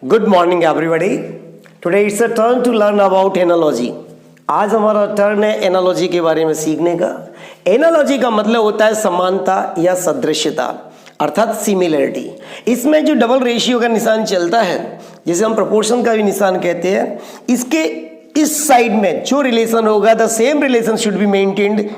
Good morning everybody. Today it's a turn to learn about analogy. आज हमारा turn है analogy के बारे में सीखने का। एनालॉजी का मतलब होता है समानता या सदृश्यता अर्थात सिमिलरिटी। इसमें जो डबल रेशियो का निशान चलता है, जिसे हम प्रोपोर्शन का भी निशान कहते हैं, इसके इस साइड में जो रिलेशन होगा the same relation should be maintained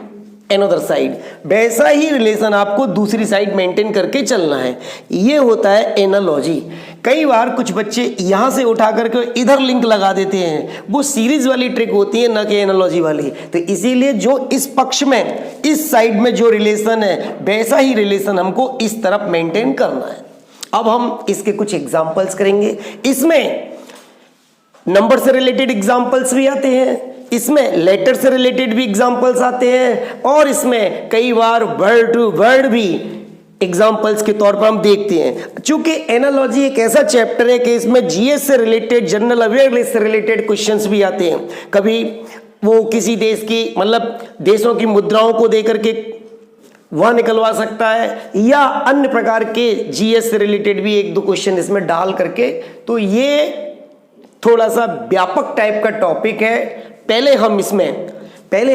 another side. वैसा ही रिलेशन आपको दूसरी साइड मेंटेन करके चलना है। ये होता है एनालॉजी। कई बार कुछ बच्चे यहां से उठा करके इधर लिंक लगा देते हैं, वो सीरीज वाली ट्रिक होती है ना कि एनालॉजी वाली। तो इसीलिए जो इस पक्ष में इस साइड में जो रिलेशन है वैसा ही रिलेशन हमको इस तरफ मेंटेन करना है। अब हम इसके कुछ एग्जाम्पल्स करेंगे। इसमें नंबर से रिलेटेड एग्जाम्पल्स भी आते हैं, इसमें लेटर से रिलेटेड भी एग्जाम्पल्स आते हैं, और इसमें कई बार वर्ड टू वर्ड भी एग्जाम्पल्स के तौर पर हम देखते हैं। चूंकि एनालॉजी एक ऐसा चैप्टर है कि इसमें जीएस से रिलेटेड, जनरल अवेयरनेस से रिलेटेड क्वेश्चंस भी आते हैं। कभी वो किसी देश की मतलब देशों की मुद्राओं को देकर के वह निकलवा सकता है, या अन्य प्रकार के जीएस से रिलेटेड भी एक दो क्वेश्चन इसमें डाल करके। तो ये थोड़ा सा व्यापक टाइप का टॉपिक है। पहले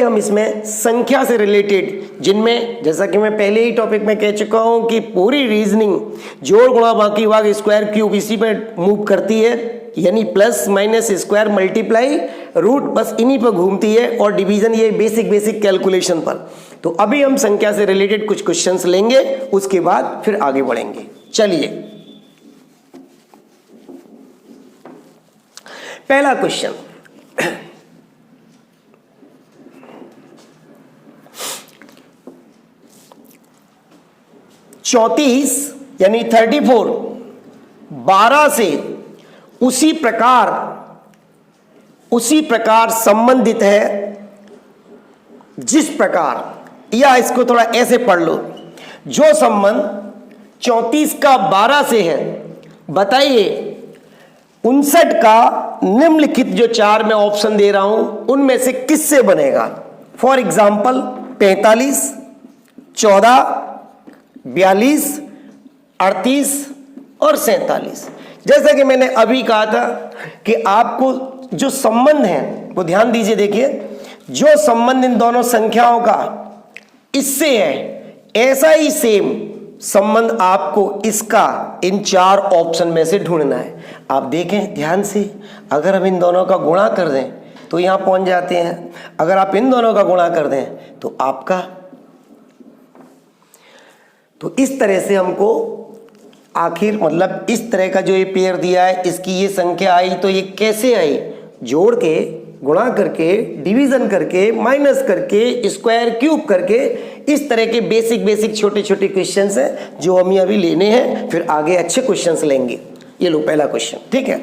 हम इसमें संख्या से रिलेटेड, जिनमें जैसा कि मैं पहले ही टॉपिक में कह चुका हूं कि पूरी रीजनिंग जोड़ गुणा बाकी भाग स्क्वायर क्यूब इसी पे मूव करती है, यानी plus minus square multiply root, बस इन्हीं पर घूमती है, और डिवीजन ये बेसिक कैलकुलेशन पर। तो अभी हम संख्या से रिलेटेड कुछ क्वेश्चंस लेंगे, उसके बाद फिर आगे बढ़ेंगे। चलिए, पहला क्वेश्चन, चौतीस यानी 34 12 से उसी प्रकार संबंधित है जिस प्रकार, या इसको थोड़ा ऐसे पढ़ लो, जो संबंध 34 का 12 से है, बताइए 59 का निम्नलिखित जो चार मैं ऑप्शन दे रहा हूं उनमें से किससे बनेगा। फॉर एग्जाम्पल 45, 14, 42, 38 और 47। जैसा कि मैंने अभी कहा था कि आपको जो संबंध है वो ध्यान दीजिए। देखिए, जो संबंध इन दोनों संख्याओं का इससे है, ऐसा ही सेम संबंध आपको इसका इन चार ऑप्शन में से ढूंढना है। आप देखें ध्यान से, अगर हम इन दोनों का गुणा कर दें तो यहां पहुंच जाते हैं, अगर आप इन दोनों का गुणा कर दें तो आपका। तो इस तरह से हमको आखिर मतलब इस तरह का जो ये पेयर दिया है, इसकी ये संख्या आई, तो ये कैसे आई, जोड़ के, गुणा करके, डिवीजन करके, माइनस करके, स्क्वायर क्यूब करके, इस तरह के बेसिक छोटे क्वेश्चंस हैं जो हम अभी लेने हैं, फिर आगे अच्छे क्वेश्चंस लेंगे। ये लो पहला क्वेश्चन, ठीक है।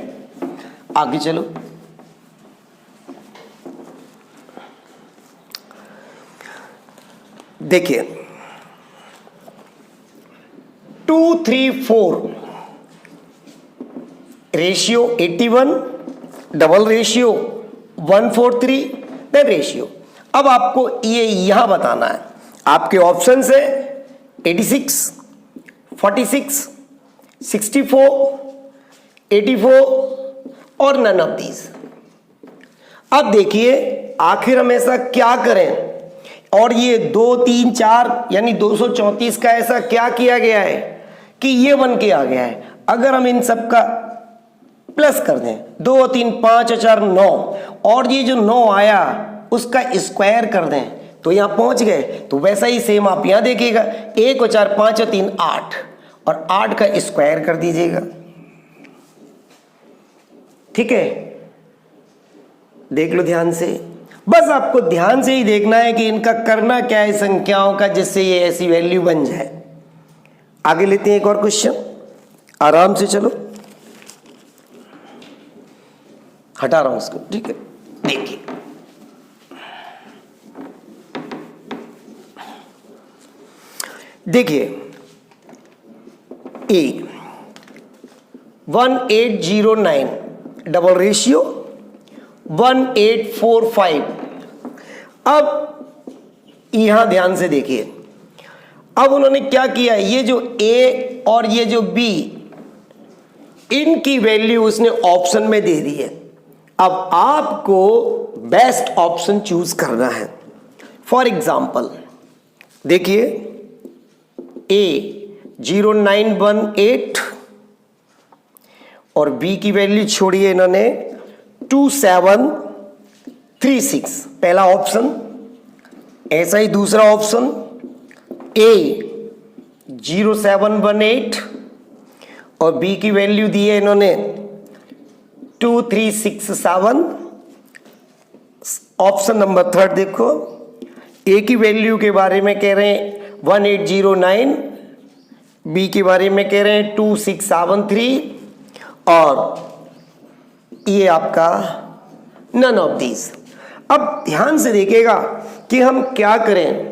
आगे चलो, देखिए 2, 3, 4 ratio 81, double ratio 143, then ratio. अब आपको ये यहां बताना है, आपके ऑप्शन है 86, 46, 64, 84 और नन ऑफ दीज। अब देखिए आखिर हम ऐसा क्या करें, और ये 2, 3, 4 यानी 234 का ऐसा क्या किया गया है कि ये बन के आ गया है। अगर हम इन सब का प्लस कर दें, 2, 3, 5, 4, 9, और ये जो 9 आया उसका स्क्वायर कर दें तो यहां पहुंच गए। तो वैसा ही सेम आप यहां देखिएगा, 1 और 4, 5 और 3 8, और 8 का स्क्वायर कर दीजिएगा, ठीक है। देख लो ध्यान से, बस आपको ध्यान से ही देखना है कि इनका करना क्या है संख्याओं का, जिससे ये ऐसी वैल्यू बन जाए। आगे लेते हैं एक और क्वेश्चन, आराम से चलो, हटा रहा हूं उसको, ठीक है। देखिए ए 1809 डबल रेशियो 1845। अब यहां ध्यान से देखिए, अब उन्होंने क्या किया, ये जो ए और ये जो बी इनकी वैल्यू उसने ऑप्शन में दे दी है। अब आपको बेस्ट ऑप्शन चूज करना है। फॉर एग्जाम्पल देखिए ए 0918 और बी की वैल्यू छोड़िए इन्होंने 2736, पहला ऑप्शन। ऐसा ही दूसरा ऑप्शन ए 0718 और बी की वैल्यू दी है इन्होंने 2367। ऑप्शन नंबर थर्ड देखो, ए की वैल्यू के बारे में कह रहे हैं 1809, बी के बारे में कह रहे हैं 2673 और ये आपका नन ऑफ दीज। अब ध्यान से देखिएगा कि हम क्या करें,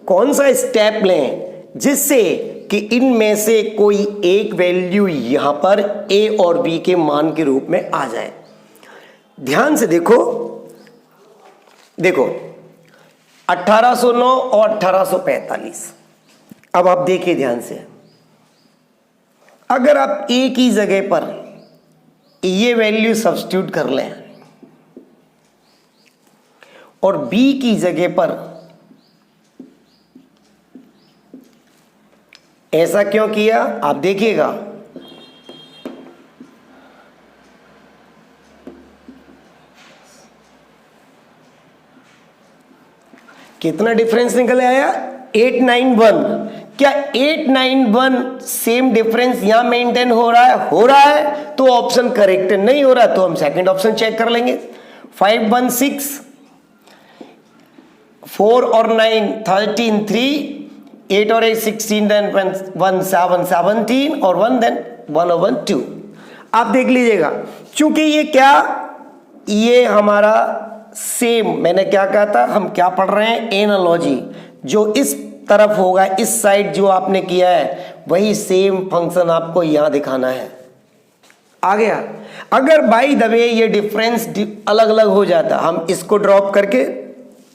कौन सा स्टेप लें जिससे कि इनमें से कोई एक वैल्यू यहां पर ए और बी के मान के रूप में आ जाए। ध्यान से देखो 1809 और 1845। अब आप देखिए ध्यान से, अगर आप ए की जगह पर ये वैल्यू सब्स्टिट्यूट कर लें और बी की जगह पर ऐसा क्यों किया आप देखिएगा, कितना डिफरेंस निकल आया 891। क्या 891 सेम डिफरेंस यहां मेंटेन हो रहा है? हो रहा है तो ऑप्शन करेक्ट है, नहीं हो रहा तो हम सेकंड ऑप्शन चेक कर लेंगे। 516, 4 और 9 13, 3, 8 और 8 16, then 1 7 17 और 1 then 1/2। आप देख लीजिएगा, चूंकि ये हमारा सेम, मैंने क्या कहा था, हम क्या पढ़ रहे हैं एनालॉजी, जो इस तरफ होगा इस साइड जो आपने किया है वही सेम फंक्शन आपको यहां दिखाना है। आ गया। अगर बाई द वे ये डिफरेंस अलग अलग हो जाता, हम इसको ड्रॉप करके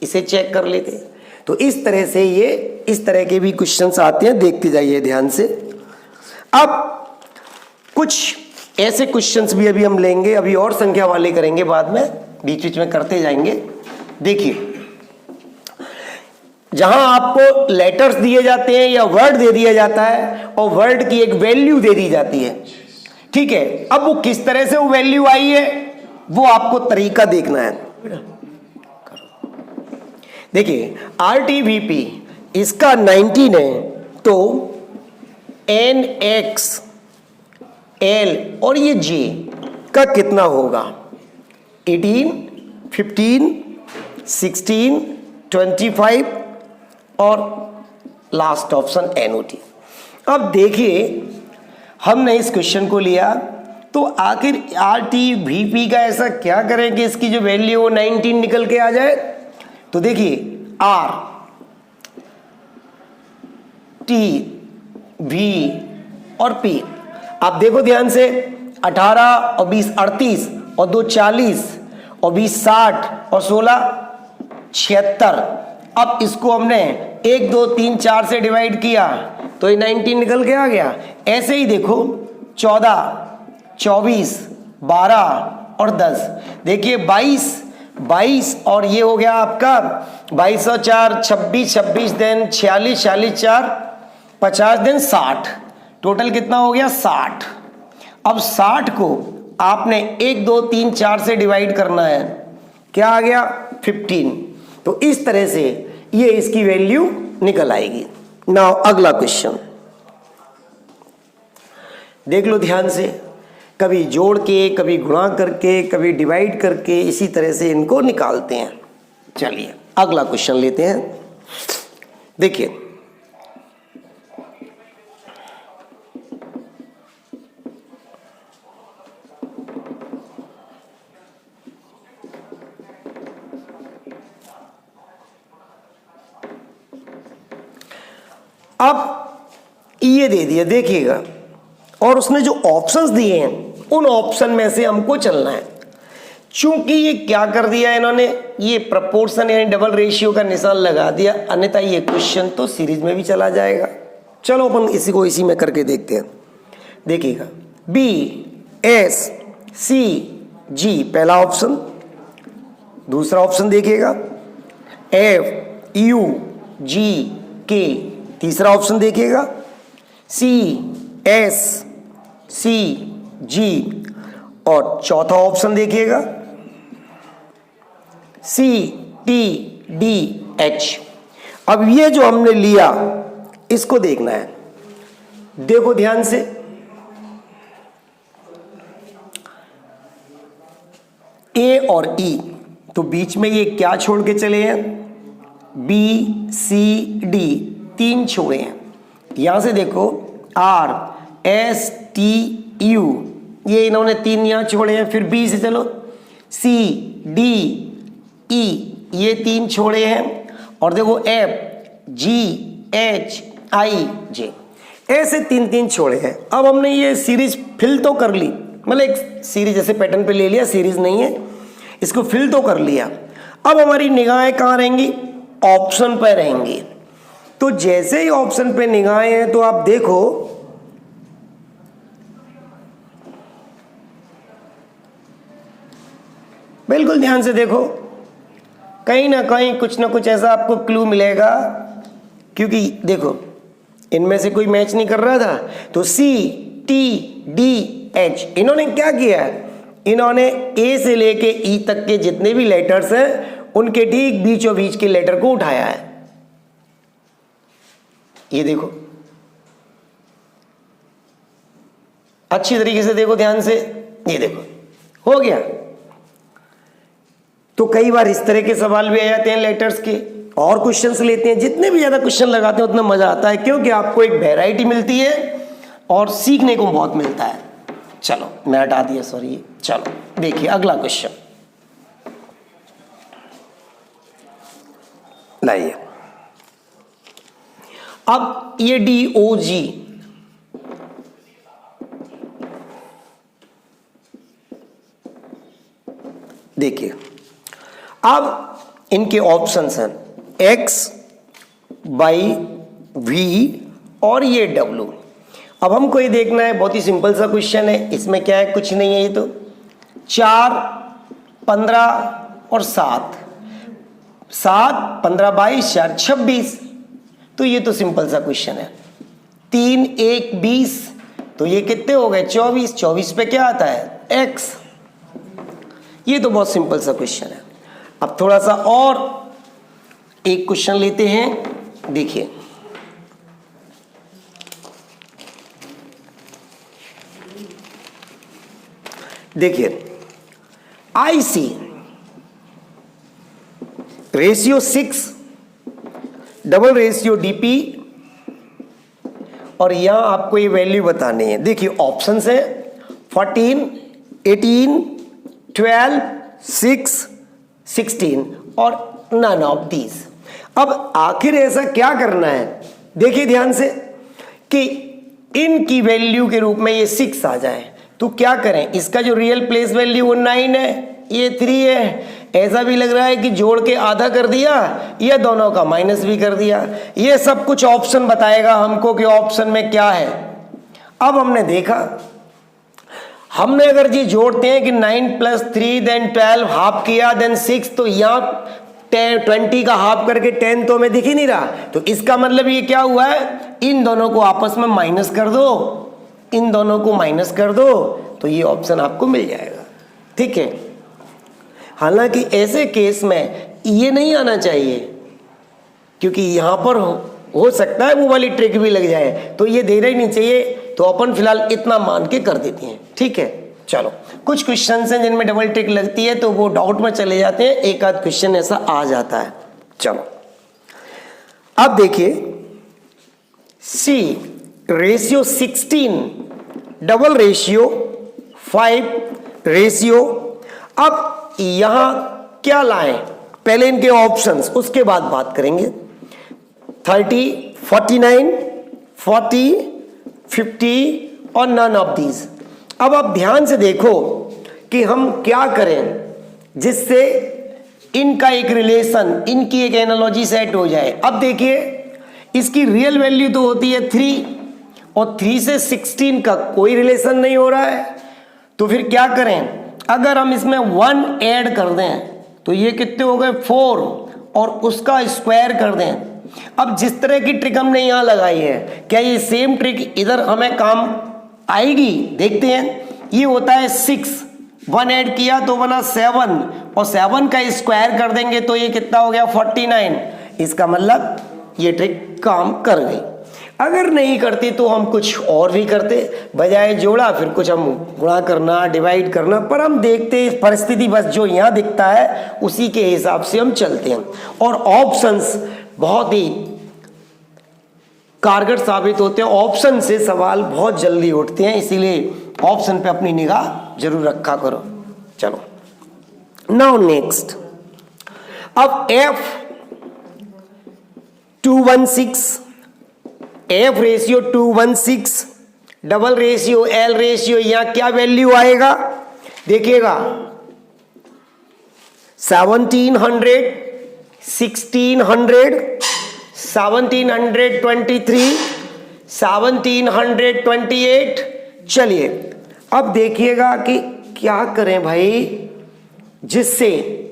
इसे चेक कर लेते। तो इस तरह से ये इस तरह के भी क्वेश्चंस आते हैं, देखते जाइए ध्यान से। अब कुछ ऐसे क्वेश्चंस भी अभी हम लेंगे, अभी और संख्या वाले करेंगे बाद में, बीच बीच में करते जाएंगे। देखिए जहां आपको लेटर्स दिए जाते हैं या वर्ड दे दिया जाता है और वर्ड की एक वैल्यू दे दी जाती है, ठीक है। अब वो किस तरह से वो वैल्यू आई है वो आपको तरीका देखना है। देखिए RTVP इसका 19 है तो NX L और ये J का कितना होगा? 18, 15, 16, 25 और लास्ट ऑप्शन NOT। अब देखिए हमने इस क्वेश्चन को लिया तो आखिर RTVP का ऐसा क्या करें कि इसकी जो वैल्यू वो 19 निकल के आ जाए। तो देखिए R T V और P, आप देखो ध्यान से, 18 और 20 38 और 2 40 और 20 60 और 16 76। अब इसको हमने 1 2 3 4 से डिवाइड किया तो ये 19 निकल के आ गया। ऐसे ही देखो 14 24 12 और 10, देखिए 22 और ये हो गया आपका 22 और 4 26 26 देन 46 46 4 50 देन 60, टोटल कितना हो गया 60। अब 60 को आपने 1 2 3 4 से डिवाइड करना है, क्या आ गया 15। तो इस तरह से ये इसकी वैल्यू निकल आएगी। नाउ अगला क्वेश्चन देख लो ध्यान से, कभी जोड़ के, कभी गुणा करके, कभी डिवाइड करके, इसी तरह से इनको निकालते हैं। चलिए अगला क्वेश्चन लेते हैं। देखिए अब ये दे दिया, देखिएगा, और उसने जो ऑप्शंस दिए हैं उन ऑप्शन में से हमको चलना है। चूंकि ये क्या कर दिया इन्होंने, ये प्रपोर्शन यानी डबल रेशियो का निशान लगा दिया, अन्यथा ये क्वेश्चन तो सीरीज में भी चला जाएगा। चलो अपन इसी को इसी में करके देखते हैं। देखिएगा बी एस सी जी पहला ऑप्शन, दूसरा ऑप्शन देखिएगा एफ यू जी के, तीसरा ऑप्शन देखिएगा सी एस सी जी, और चौथा ऑप्शन देखिएगा सी टी डी एच। अब ये जो हमने लिया इसको देखना है, देखो ध्यान से। ए और ई, तो बीच में ये क्या छोड़ के चले हैं, बी सी डी तीन छोड़े हैं। यहां से देखो आर एस टी यू, ये इन्होंने तीन यहां छोड़े हैं। फिर बी से चलो सी डी ई, ये तीन छोड़े हैं। और देखो एफ जी एच आई जे, ऐसे तीन तीन छोड़े हैं। अब हमने ये सीरीज फिल तो कर ली, मतलब एक सीरीज जैसे पैटर्न पे ले लिया, सीरीज नहीं है, इसको फिल तो कर लिया। अब हमारी निगाहें कहाँ रहेंगी, ऑप्शन पे रहेंगी। तो जैसे ही ऑप्शन पे निगाहें हैं तो आप देखो बिल्कुल ध्यान से देखो, कहीं ना कहीं कुछ ना कुछ ऐसा आपको क्लू मिलेगा, क्योंकि देखो इनमें से कोई मैच नहीं कर रहा था। तो सी टी डी एच, इन्होंने क्या किया है, इन्होंने ए से लेके ई तक के जितने भी लेटर्स हैं उनके ठीक बीचों बीच के लेटर को उठाया है। ये देखो अच्छी तरीके से देखो ध्यान से, ये देखो हो गया। तो कई बार इस तरह के सवाल भी आ जाते हैं लेटर्स के, और क्वेश्चंस लेते हैं। जितने भी ज्यादा क्वेश्चन लगाते हैं उतना मजा आता है, क्योंकि आपको एक वैरायटी मिलती है और सीखने को बहुत मिलता है। चलो मैं हटा दिया, सॉरी। चलो देखिए अगला क्वेश्चन लाइए। अब ये डी ओ जी, देखिए अब इनके ऑप्शंस हैं एक्स वाई वी और ये डब्ल्यू। अब हमको ये देखना है, बहुत ही सिंपल सा क्वेश्चन है, इसमें क्या है, कुछ नहीं है। ये तो 4 15 और 7, 15 22 4 26, तो ये तो सिंपल सा क्वेश्चन है। 3 1 20, तो ये कितने हो गए 24, 24 पे क्या आता है एक्स। ये तो बहुत सिंपल सा क्वेश्चन है। अब थोड़ा सा और एक क्वेश्चन लेते हैं, देखिए आई सी रेशियो 6 डबल रेशियो डीपी, और यहां आपको ये वैल्यू बतानी है। देखिए ऑप्शंस है 14 18 12 6 16 और नन ऑफ दीज। अब आखिर ऐसा क्या करना है, देखिए ध्यान से, कि इनकी वैल्यू के रूप में ये 6 आ जाए। तो क्या करें, इसका जो रियल प्लेस वैल्यू वो 9 है, ये 3 है। ऐसा भी लग रहा है कि जोड़ के आधा कर दिया या दोनों का माइनस भी कर दिया। ये सब कुछ ऑप्शन बताएगा हमको कि ऑप्शन में क्या है। अब हमने देखा, हमने अगर जी जोड़ते हैं कि 9 + 3 देन 12 हाफ किया देन 6, तो यहाँ 20 का हाफ करके 10 तो हमें दिख ही नहीं रहा। तो इसका मतलब ये क्या हुआ है, इन दोनों को आपस में माइनस कर दो, इन दोनों को माइनस कर दो, तो ये ऑप्शन आपको मिल जाएगा। ठीक है, हालांकि ऐसे केस में ये नहीं आना चाहिए, क्योंकि यहां पर हो सकता है वो वाली ट्रिक भी लग जाए, तो ये देना ही नहीं चाहिए। तो अपन फिलहाल इतना मान के कर देते हैं। ठीक है, चलो कुछ क्वेश्चन हैं जिनमें डबल ट्रिक लगती है तो वो डाउट में चले जाते हैं, एक आध क्वेश्चन ऐसा आ जाता है। चलो अब देखिए सी रेशियो 16 डबल रेशियो 5 रेशियो। अब यहां क्या लाएं, पहले इनके ऑप्शंस, उसके बाद बात करेंगे। 30 49 40 50 और नन ऑफ दीज। अब आप ध्यान से देखो कि हम क्या करें जिससे इनका एक रिलेशन, इनकी एक एनालॉजी सेट हो जाए। अब देखिए इसकी रियल वैल्यू तो होती है 3 और 3 से 16 का कोई रिलेशन नहीं हो रहा है। तो फिर क्या करें, अगर हम इसमें 1 ऐड कर दें तो ये कितने हो गए 4 और उसका स्क्वायर कर दें। अब जिस तरह की ट्रिक हमने यहाँ लगाई है, क्या ये सेम ट्रिक इधर हमें काम आएगी? देखते हैं। ये होता है 6, 1 ऐड किया तो बना 7 और 7 का स्क्वायर कर देंगे तो ये कितना हो गया 49। इसका मतलब ये ट्रिक काम कर गई। अगर नहीं करती तो हम कुछ और भी करते, बजाय जोड़ा फिर कुछ हम गुणा करना, डिवाइड करना, पर हम देखते परिस्थिति बस जो यहाँ दिखता है उसी के हिसाब से हम चलते हैं। और ऑप्शंस बहुत ही कारगर साबित होते हैं, ऑप्शन से सवाल बहुत जल्दी उठते हैं, इसीलिए ऑप्शन पे अपनी निगाह जरूर रखा करो। चलो नाउ नेक्स्ट, अब F216 F ratio 216 double ratio L ratio, यहां क्या वैल्यू आएगा देखिएगा 1700, 1600, 1723, 1728। चलिए अब देखिएगा कि क्या करें भाई, जिससे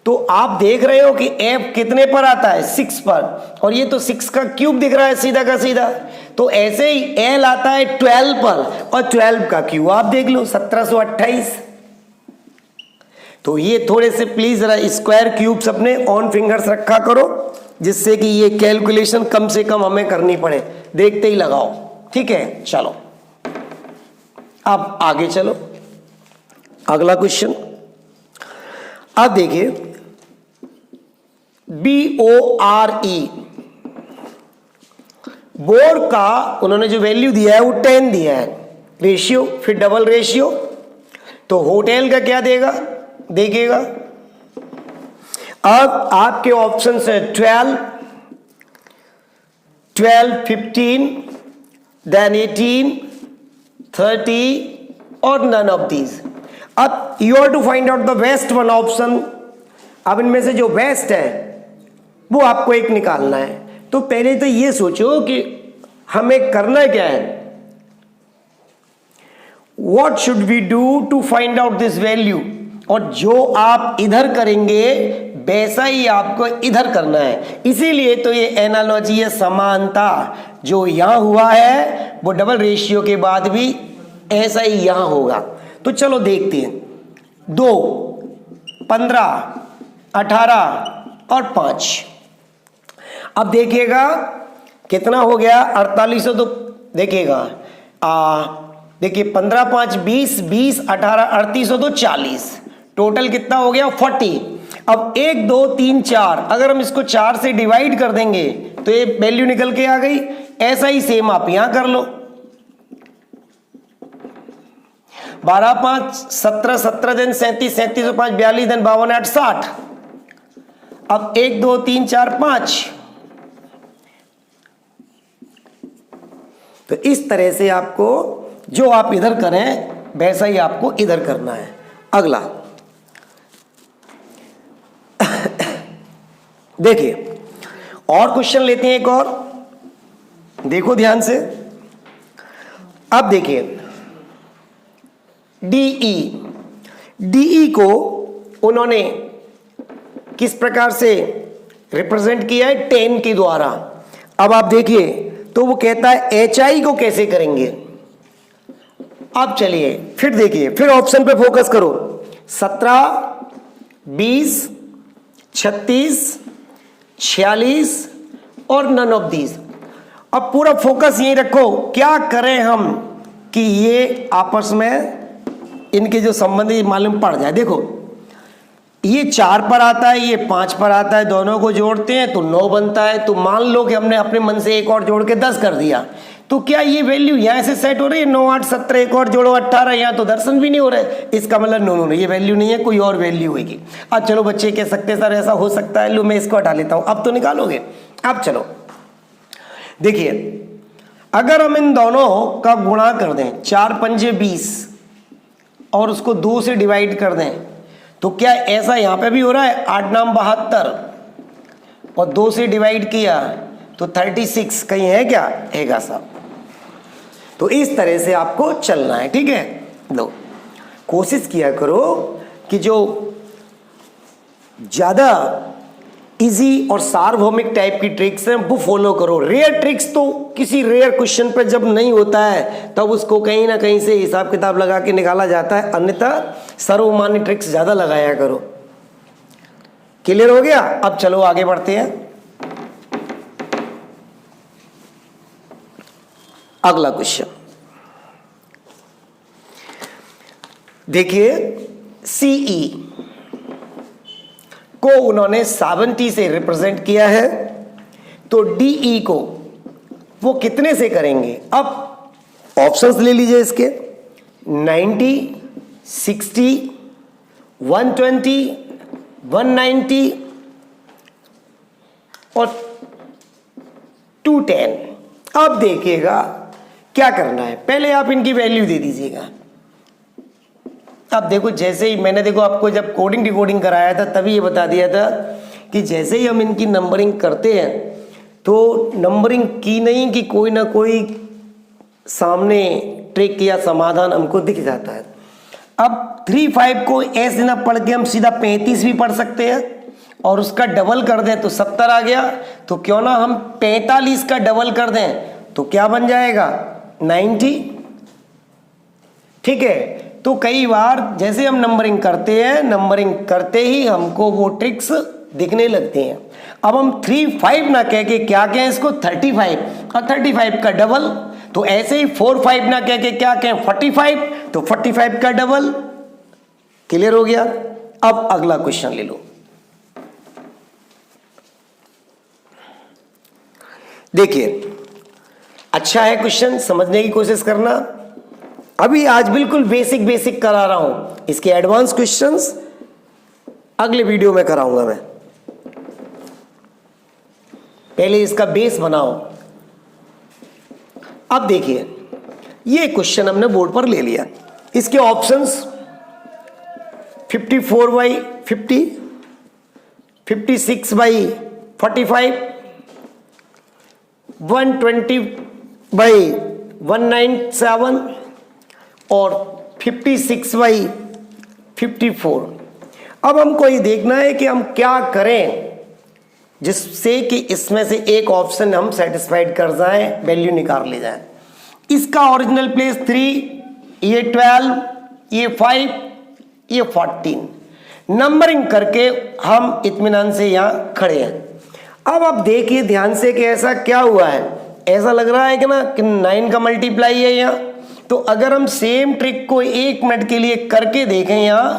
तो आप देख रहे हो कि F कितने पर आता है 6 पर, और ये तो 6 का क्यूब दिख रहा है सीधा का सीधा। तो ऐसे ही L आता है 12 पर और 12 का क्यूब आप देख लो 1728। तो ये थोड़े से प्लीज जरा स्क्वायर क्यूब्स अपने ऑन फिंगर्स रखा करो, जिससे कि ये कैलकुलेशन कम से कम हमें करनी पड़े, देखते ही लगाओ, ठीक है। चलो अब आगे चलो, अगला क्वेश्चन। अब देखिए BORE, बोर का उन्होंने जो वैल्यू दिया है वो 10 दिया है, रेशियो फिर डबल रेशियो, तो होटल का क्या देगा देखिएगा। अब आपके ऑप्शन है 12, 15, देन 18, 30 और नन ऑफ दीज। अब you are to find out the best one option. अब इनमें से जो बेस्ट है वो आपको एक निकालना है। तो पहले तो ये सोचो कि हमें करना क्या है, what should we do to find out this value, और जो आप इधर करेंगे वैसा ही आपको इधर करना है। इसीलिए तो ये एनालॉजी है, समानता, जो यहां हुआ है वो डबल रेशियो के बाद भी ऐसा ही यहां होगा। तो चलो देखते हैं, 2, 15, 18 और 5। अब देखिएगा कितना हो गया 4800, तो देखिएगा देखिए 15, 5, 20, 20, 18, 3800 तो 40, टोटल कितना हो गया 40। अब 1, 2, 3, 4, अगर हम इसको 4 से डिवाइड कर देंगे तो ये वैल्यू निकल के आ गई। ऐसा ही सेम आप यहां कर लो, 12, 5, 17, 17 दिन 37, 37 और 5 42 दिन 52, 8, 60। अब 1, 2, 3, 4, 5। तो इस तरह से आपको जो आप इधर करें वैसा ही आपको इधर करना है। अगला देखिए और क्वेश्चन लेते हैं एक और, देखो ध्यान से। अब देखिए DE को उन्होंने किस प्रकार से रिप्रेजेंट किया है 10 के द्वारा। अब आप देखिए तो वो कहता है HI को कैसे करेंगे। अब चलिए फिर देखिए, फिर ऑप्शन पे फोकस करो, 17, 20, 36, 46 और नन ऑफ दीज। अब पूरा फोकस यही रखो, क्या करें हम कि ये आपस में इनके जो संबंध मालूम पड़ जाए। देखो ये 4 पर आता है, ये 5 पर आता है, दोनों को जोड़ते हैं तो 9 बनता है। तो मान लो कि हमने अपने मन से एक और जोड़ के 10 कर दिया, तो क्या ये वैल्यू यहां से सेट हो रही है? 9, 8, 17, एक और जोड़ो 18, यहां तो दर्शन भी नहीं हो रहा है। इसका मतलब नो, ये वैल्यू नहीं है, कोई और वैल्यू होगी। अब चलो बच्चे कह सकते सर ऐसा हो सकता है, लो मैं इसको हटा लेता हूं, अब तो निकालोगे। अब चलो देखिए, अगर हम इन दोनों का गुणा कर दें, 4 पंजे 20 और उसको 2 से डिवाइड कर दें, तो क्या ऐसा यहां पे भी हो रहा है? 8 नाम 72 और 2 से डिवाइड किया तो 36 कहीं है क्या, हैगा साहब। तो इस तरह से आपको चलना है, ठीक है। लो, कोशिश किया करो कि जो ज्यादा इजी और सार्वभौमिक टाइप की ट्रिक्स हैं वो फॉलो करो। रेयर ट्रिक्स तो किसी रेयर क्वेश्चन पे जब नहीं होता है तब उसको कहीं ना कहीं से हिसाब किताब लगा के निकाला जाता है, अन्यथा सर्वमान्य ट्रिक्स ज्यादा लगाया करो। क्लियर हो गया? अब चलो आगे बढ़ते हैं। अगला क्वेश्चन देखिए, सीई को उन्होंने 70 से रिप्रेजेंट किया है, तो डीई को वो कितने से करेंगे? अब ऑप्शंस ले लीजिए इसके, 90, 60, 120, 190 और 210। अब देखिएगा क्या करना है, पहले आप इनकी वैल्यू दे दीजिएगा। अब देखो, जैसे ही मैंने देखो आपको जब कोडिंग डिकोडिंग कराया था तभी ये बता दिया था कि जैसे ही हम इनकी नंबरिंग करते हैं तो नंबरिंग की नहीं कि कोई ना कोई सामने ट्रिक या समाधान हमको दिख जाता है। अब 3-5 को ऐसे ना पढ़ के हम सीधा 35 भी पढ़ सकते हैं और उसका डबल कर दें तो 70 आ गया। तो क्यों ना हम 45 का डबल कर दें तो क्या बन जाएगा, 90। ठीक है, तो कई बार जैसे हम नंबरिंग करते हैं, नंबरिंग करते ही हमको वो ट्रिक्स दिखने लगती हैं। अब हम 3-5 ना कह के क्या कहें इसको, 35 और 35 का डबल। तो ऐसे ही 4-5 ना कह के क्या कहें, 45, तो 45 का डबल। क्लियर हो गया? अब अगला क्वेश्चन ले लो। देखिए, अच्छा है क्वेश्चन, समझने की कोशिश करना। अभी आज बिल्कुल बेसिक करा रहा हूं, इसके एडवांस क्वेश्चंस अगले वीडियो में कराऊंगा मैं। पहले इसका बेस बनाओ। अब देखिए, ये क्वेश्चन हमने बोर्ड पर ले लिया। इसके ऑप्शंस 54/50, 56/45, 120/197 और 56/54। अब हमको ये देखना है कि हम क्या करें जिससे कि इसमें से एक ऑप्शन हम सेटिस्फाइड कर जाएं, वैल्यू निकाल ले जाए। इसका ओरिजिनल प्लेस 3, ये 12, ये 5, ये 14। नंबरिंग करके हम इत्मीनान से यहां खड़े हैं। अब आप देखिए ध्यान से कि ऐसा क्या हुआ है। ऐसा लग रहा है कि ना कि 9 का मल्टीप्लाई है यहां। तो अगर हम सेम ट्रिक को 1 मिनट के लिए करके देखें यहां,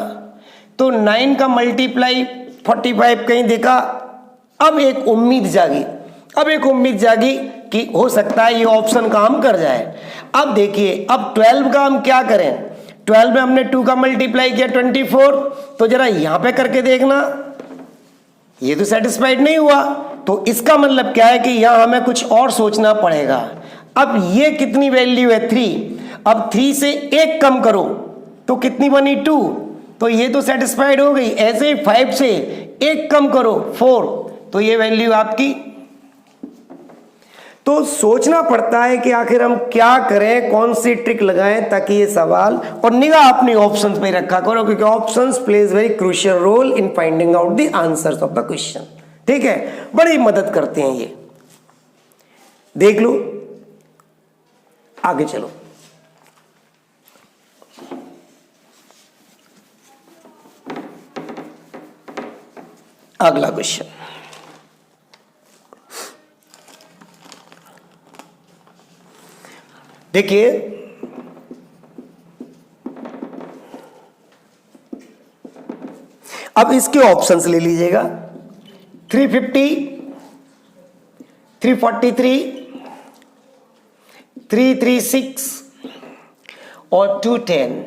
तो 9 का मल्टीप्लाई 45 कहीं देखा। अब एक उम्मीद जागी कि हो सकता है ये ऑप्शन काम कर जाए। अब देखिए, अब 12 का हम क्या करें। 12 में हमने 2 का मल्टीप्लाई किया 24, तो जरा यहां पे करके देखना, ये तो सेटिस्फाइड नहीं हुआ। तो इसका मतलब क्या है कि यहां हमें कुछ और सोचना पड़ेगा। अब ये कितनी वैल्यू है, 3। अब 3 से 1 कम करो तो कितनी बनी, 2। तो ये तो सेटिस्फाइड हो गई। ऐसे ही 5 से 1 कम करो, 4, तो ये वैल्यू आपकी। तो सोचना पड़ता है कि आखिर हम क्या करें, कौन सी ट्रिक लगाएं ताकि ये सवाल, और निगाह अपनी ऑप्शंस पे रखा करो क्योंकि options plays very crucial role in finding out the answers of the question. ठीक है, बड़ी मदद करते हैं ये। देख लो, आगे चलो। अगला क्वेश्चन, देखिए अब इसके ऑप्शंस ले लीजिएगा। 350, 343, 336 और 210।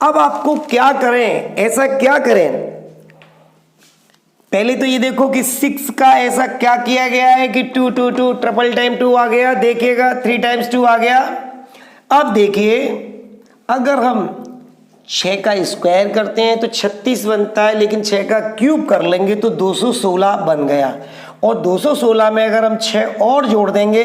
अब आपको क्या करें, ऐसा क्या करें, पहले तो ये देखो कि 6 का ऐसा क्या किया गया है कि 2 2 2 ट्रिपल टाइम 2 आ गया। देखिएगा 3 टाइम्स 2 आ गया। अब देखिए, अगर हम 6 का स्क्वायर करते हैं तो 36 बनता है, लेकिन 6 का क्यूब कर लेंगे तो 216 बन गया। और 216 में अगर हम 6 और जोड़ देंगे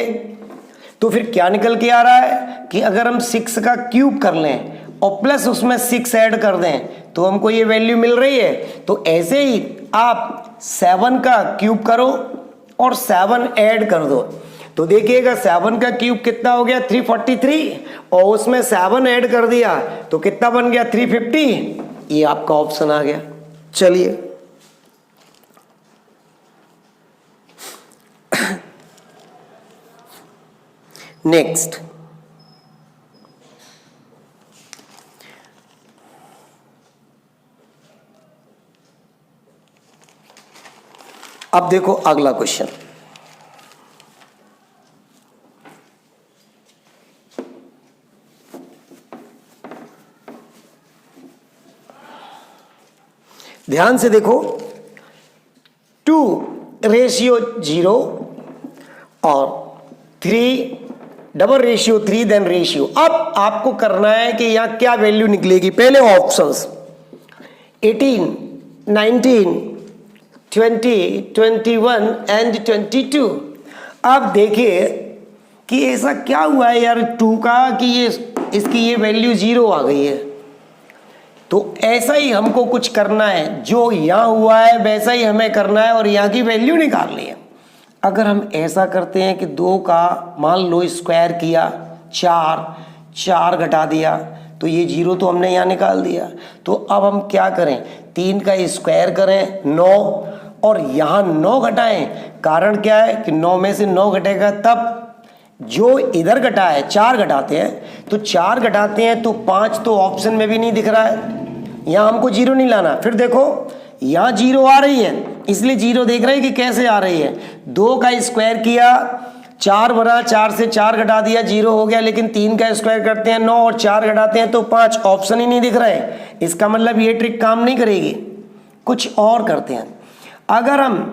तो फिर क्या निकल के आ रहा है कि अगर हम 6 का क्यूब कर लें और प्लस उसमें 6 ऐड कर दें तो हमको ये वैल्यू मिल रही है। तो ऐसे ही आप 7 का क्यूब करो और 7 ऐड कर दो तो देखिएगा 7 का क्यूब कितना हो गया 343 और उसमें 7 ऐड कर दिया तो कितना बन गया 350। ये आपका ऑप्शन आ गया। चलिए नेक्स्ट, अब देखो अगला क्वेश्चन। ध्यान से देखो 2:0 और 3 डबल रेशियो 3 देन रेशियो। अब आपको करना है कि यहां क्या वैल्यू निकलेगी। पहले ऑप्शंस 18, 19, 20, 21 एंड 22। अब देखिए कि ऐसा क्या हुआ है यार 2 का कि ये इसकी ये वैल्यू 0 आ गई है। तो ऐसा ही हमको कुछ करना है, जो यहां हुआ है वैसा ही हमें करना है और यहां की वैल्यू निकालनी है। अगर हम ऐसा करते हैं कि 2 का मान लो स्क्वायर किया 4 घटा दिया तो ये 0 तो हमने यहाँ निकाल दिया। तो अब हम क्या करें 3 का स्क्वायर करें 9 और यहाँ 9 घटाएं। कारण क्या है कि 9 में से 9 घटेगा तब जो इधर घटा है 4 घटाते हैं तो 4 घटाते हैं तो 5 तो ऑप्शन में भी नहीं दिख रहा है। यहाँ हमको 0 नहीं लाना। फिर देखो यहाँ 0 आ रही है इसलिए 0 देख रहे हैं कि कैसे आ रही है। 2 का स्क्वायर किया 4 बना 4 से 4 घटा दिया 0 हो गया। लेकिन 3 का स्क्वायर करते हैं 9 और 4 घटाते हैं तो 5 ऑप्शन ही नहीं दिख रहे हैं। इसका मतलब ये ट्रिक काम नहीं करेगी। कुछ और करते हैं। अगर हम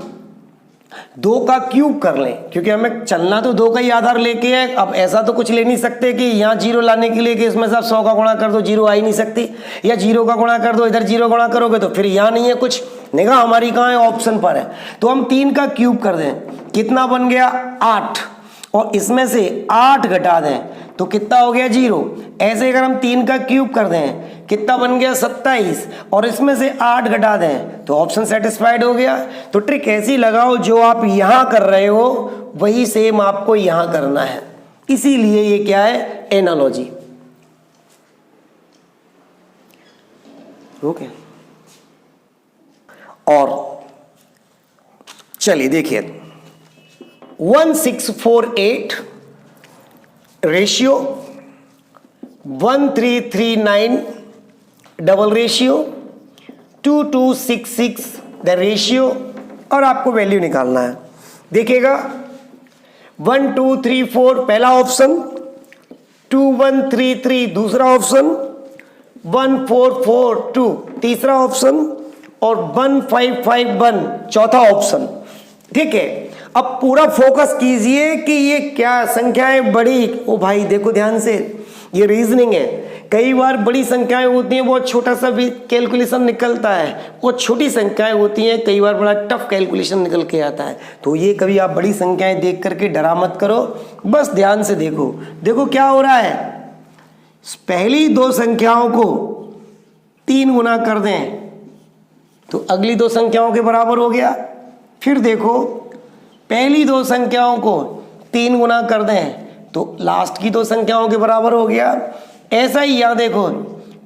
2 का क्यूब कर लें क्योंकि हमें चलना तो 2 का ही आधार लेके है। अब ऐसा तो कुछ ले नहीं सकते कि यहाँ 0 लाने के लिए कि इसमें से आप 100 का गुणा कर दो 0 आ ही नहीं सकती, या 0 का गुणा कर दो इधर 0 गुणा करोगे तो फिर यहाँ नहीं है कुछ। निगाह हमारी कहाँ है ऑप्शन पर है। तो हम 3 का क्यूब कर दें कितना बन गया 8 और इसमें से 8 घटा दें तो कितना हो गया 0। ऐसे अगर हम 3 का क्यूब कर दें कितना बन गया 27 और इसमें से 8 घटा दें तो ऑप्शन सेटिस्फाइड हो गया। तो ट्रिक ऐसी लगाओ जो आप यहां कर रहे हो वही सेम आपको यहां करना है। इसीलिए ये क्या है एनालॉजी। ओके और चलिए देखिए 1648 ratio 1339 double ratio 2266 the ratio और आपको वैल्यू निकालना है। देखिएगा 1 2 3 4 पहला ऑप्शन, 2 1 3 3 दूसरा ऑप्शन, 1 4 4 2 तीसरा ऑप्शन और 1 5 5 1 चौथा ऑप्शन। ठीक है, अब पूरा फोकस कीजिए कि ये क्या संख्याएं बड़ी। ओ भाई देखो ध्यान से, ये रीजनिंग है। कई बार बड़ी संख्याएं होती हैं बहुत छोटा सा भी कैलकुलेशन निकलता है, और छोटी संख्याएं होती हैं कई बार बड़ा टफ कैलकुलेशन निकल के आता है। तो ये कभी आप बड़ी संख्याएं देख करके डरा मत करो, बस ध्यान से देखो। देखो क्या हो रहा है, पहली 2 संख्याओं को 3 गुना कर दें तो अगली 2 संख्याओं के बराबर हो गया। फिर देखो पहली 2 संख्याओं को 3 गुना कर दें तो लास्ट की 2 संख्याओं के बराबर हो गया। ऐसा ही यहाँ देखो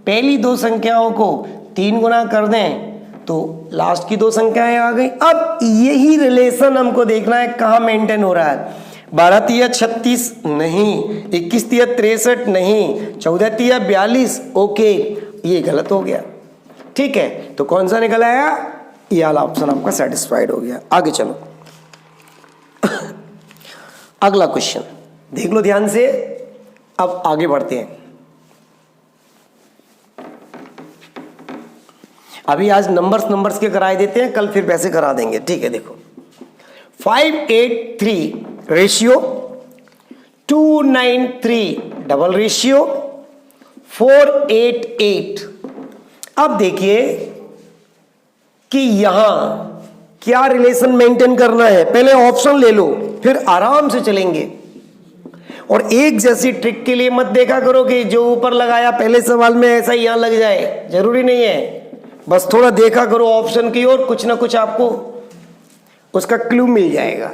पहली 2 संख्याओं को 3 गुना कर दें तो लास्ट की 2 संख्याएं आ गई। अब यही रिलेशन हमको देखना है कहाँ मेंटेन हो रहा है। 12 तिया 36 नहीं, 21 तिया 63 नहीं, 14 तिया 42 ओके, ये गलत हो गया। ठीक है, तो कौन सा निकल आया, ये वाला ऑप्शन आपका सेटिस्फाइड हो गया। आगे चलो अगला क्वेश्चन देख लो ध्यान से। अब आगे बढ़ते हैं। अभी आज नंबर्स के कराए देते हैं, कल फिर वैसे करा देंगे। ठीक है, देखो 583 रेशियो 293 डबल रेशियो 488। अब देखिए कि यहां क्या रिलेशन मेंटेन करना है, पहले ऑप्शन ले लो, फिर आराम से चलेंगे। और एक जैसी ट्रिक के लिए मत देखा करो कि जो ऊपर लगाया पहले सवाल में ऐसा ही यहां लग जाए, जरूरी नहीं है। बस थोड़ा देखा करो ऑप्शन की ओर, कुछ ना कुछ आपको उसका क्लू मिल जाएगा।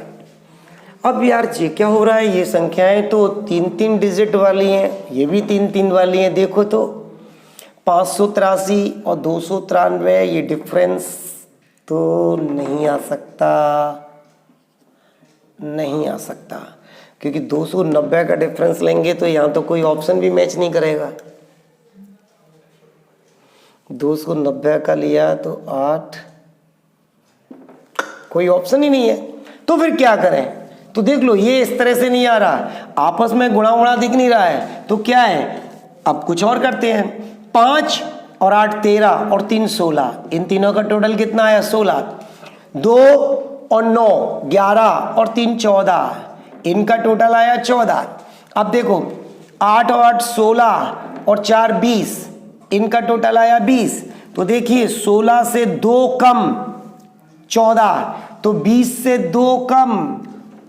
अब यार ये क्या हो रहा है, ये संख्याएं तो 3-3 डिजिट वाली हैं, ये भी 3-3 वाली हैं। देखो तो 583 और 293, ये डिफरेंस तो नहीं आ सकता, नहीं आ सकता, क्योंकि 290 का डिफरेंस लेंगे तो यहाँ तो कोई ऑप्शन भी मैच नहीं करेगा। 290 का लिया तो 8, कोई ऑप्शन ही नहीं है। तो फिर क्या करें, तो देख लो ये इस तरह से नहीं आ रहा, आपस में गुणा उड़ा दिख नहीं रहा है, तो क्या है, अब कुछ और करते हैं। 5 और 8 13 और 3 16, इन तीनों का टोटल कितना आया 16। 2 और 9 11 और 3 14, इनका टोटल आया 14। अब देखो 8 और 8 16 और 4 20, इनका टोटल आया 20। तो देखिए 16 से 2 कम 14, तो 20 से 2 कम,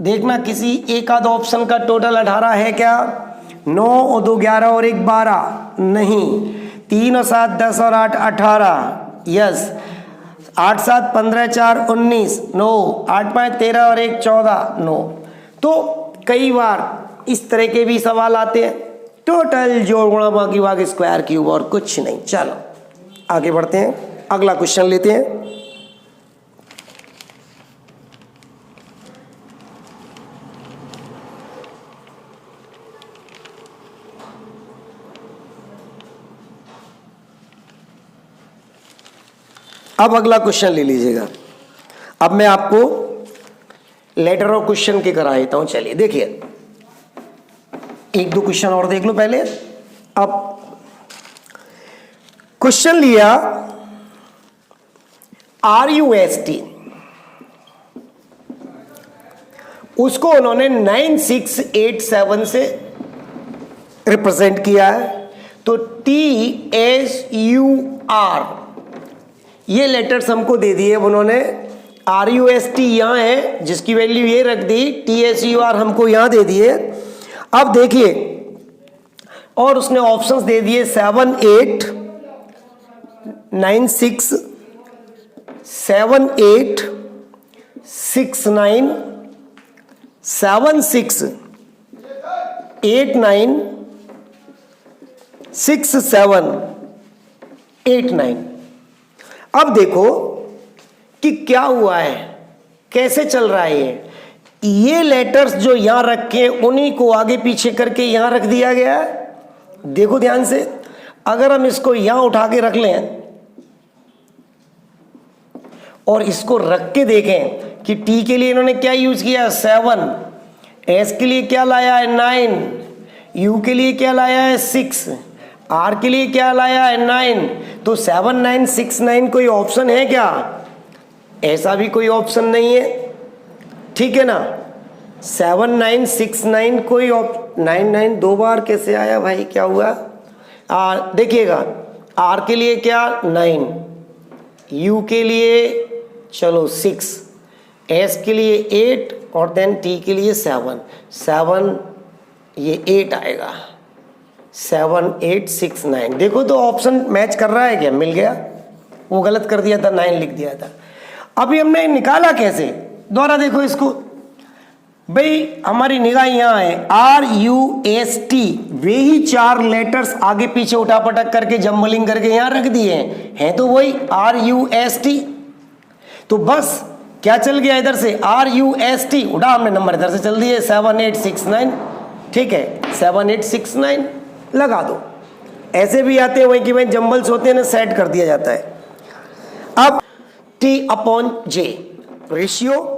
देखना किसी एक आध ऑप्शन का टोटल 18 है क्या। 9 और 2 11 और 1 12, नहीं। 3 और 7 10 और 8 18, यस। 8 7 15 4 19, नो। 8 5 13 और 1 14, नो। तो कई बार इस तरह के भी सवाल आते हैं, टोटल जोड़ गुणा बाकी भाग स्क्वायर क्यूब और कुछ नहीं। चलो आगे बढ़ते हैं, अगला क्वेश्चन लेते हैं। अब अगला क्वेश्चन ले लीजिएगा। अब मैं आपको लेटर ऑफ क्वेश्चन के करा देता हूं। चलिए देखिए, 1-2 क्वेश्चन और देख लो पहले। अब क्वेश्चन लिया RUST, उसको उन्होंने 9687 से रिप्रेजेंट किया है। तो TSUR ये लेटर्स हमको दे दिए उन्होंने। RUST यहां है जिसकी वैल्यू ये रख दी, TSUR हमको यहां दे दिए। अब देखिए, और उसने ऑप्शंस दे दिए 7 8 9 6 7 8 6 9 7 6 8 9 6 7 8 9। अब देखो कि क्या हुआ है, कैसे चल रहा है ये लेटर्स जो यहां रखे उन्हीं को आगे पीछे करके यहां रख दिया गया है। देखो ध्यान से, अगर हम इसको यहां उठा के रख लें और इसको रख के देखें कि टी के लिए इन्होंने क्या यूज किया 7, एस के लिए क्या लाया है 9, यू के लिए क्या लाया है 6, आर के लिए क्या लाया है 9। तो 7 9 6 9 कोई ऑप्शन है क्या, ऐसा भी कोई ऑप्शन नहीं है, ठीक है ना। 7 9 6 9 कोई 9 9 2 बार कैसे आया भाई, क्या हुआ। देखिएगा आर के लिए क्या 9, यू के लिए चलो 6, एस के लिए 8 और देन टी के लिए 7 7, ये 8 आएगा। 7 8 6 9, देखो तो ऑप्शन मैच कर रहा है क्या, मिल गया। वो गलत कर दिया था, 9 लिख दिया था। अभी हमने निकाला कैसे, दोबारा देखो इसको भाई, हमारी निगाह यहाँ है RUST, वे ही 4 लेटर्स आगे पीछे उठा पटक करके जम्बलिंग करके यहाँ रख दिए हैं तो वही RUST। तो बस क्या चल गया इधर से RUST उठा हमने, नंबर इधर से चल दिए 7 8 6 9, ठीक है 7 8 6 9 लगा दो। ऐसे भी आते हैं वही कि भाई जम्बल्स होते हैं ना, सेट कर दिया जाता है। अब T/J रेशियो